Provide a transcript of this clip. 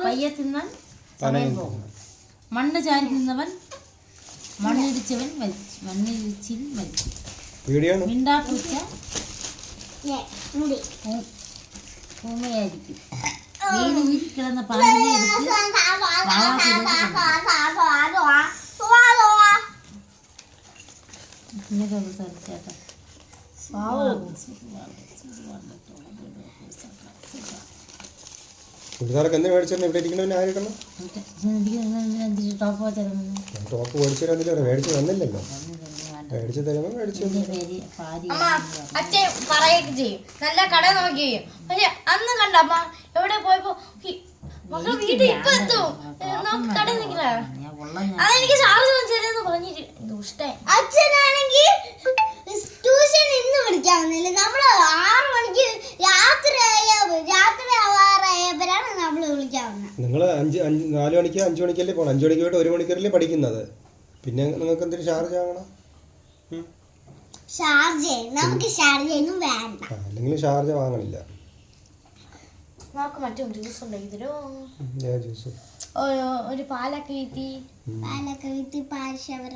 പയ്യെ തിന്നാൻ സമയം പോകും. മണ്ണ് ചാരി നിന്നവൻ മണ്ണിടിച്ചവൻ മരിച്ചു. മണ്ണിടിച്ചിൽ മരിച്ചു. മിണ്ടാപ്പൂച്ച ഭൂമിയായിരിക്കും. വീട് കിടന്ന പാമ്പിനെ എടുത്ത് ചേട്ടാ കൂട്ടുകാരൊക്കെ എന്ത് മേടിച്ചു ഇവിടെ ഇരിക്കണ ആരിക്കണം ടോപ്പ് മേടിച്ചു തരാന്നില്ല മേടിച്ചു തന്നില്ലല്ലോ. മേടിച്ചു തരുമ്പോ മേടിച്ചു അച്ഛൻ പറയുകയൊക്കെ ചെയ്യും, നല്ല കട നോക്കി ചെയ്യും. പക്ഷെ അന്ന് കണ്ട അമ്മ എവിടെ പോയപ്പോ മക്കൾ വീട്ടിൽ ഇപ്പൊ എത്തും നമുക്ക് കട നിൽക്കില്ല. അതെനിക്ക് ചാർജ് വെച്ചെന്ന് പറഞ്ഞിട്ട് ദുഷ്ടായി. അച്ഛനാണെങ്കിൽ ട്യൂഷൻ ഇന്ന് വിളിക്കാവുന്നില്ല. നമ്മള് 6 മണിക്ക് രാത്രി ആവാറായപ്പോഴാണ് നമ്മള് വിളിക്കാവുന്നത്. നിങ്ങൾ 4 മണിക്ക് 5 മണിക്കല്ലേ പോകണം. 5 മണിക്ക് പോയിട്ട് 1 മണിക്കൂറല്ലേ പഠിക്കുന്നത്. പിന്നെ നിങ്ങൾക്ക് എന്തൊരു ചാർജ് ആകണം? നമുക്ക് ഷാർജ ഒന്നും വേണ്ട. അല്ലെങ്കിൽ ഷാർജ വാങ്ങണില്ല. നമുക്ക് മറ്റേ ജ്യൂസ് ഉണ്ടാക്കിത്തരോ? ജ്യൂസ് ഒരു പാലൊക്കെ വീത്തി പാൽ ഷവർ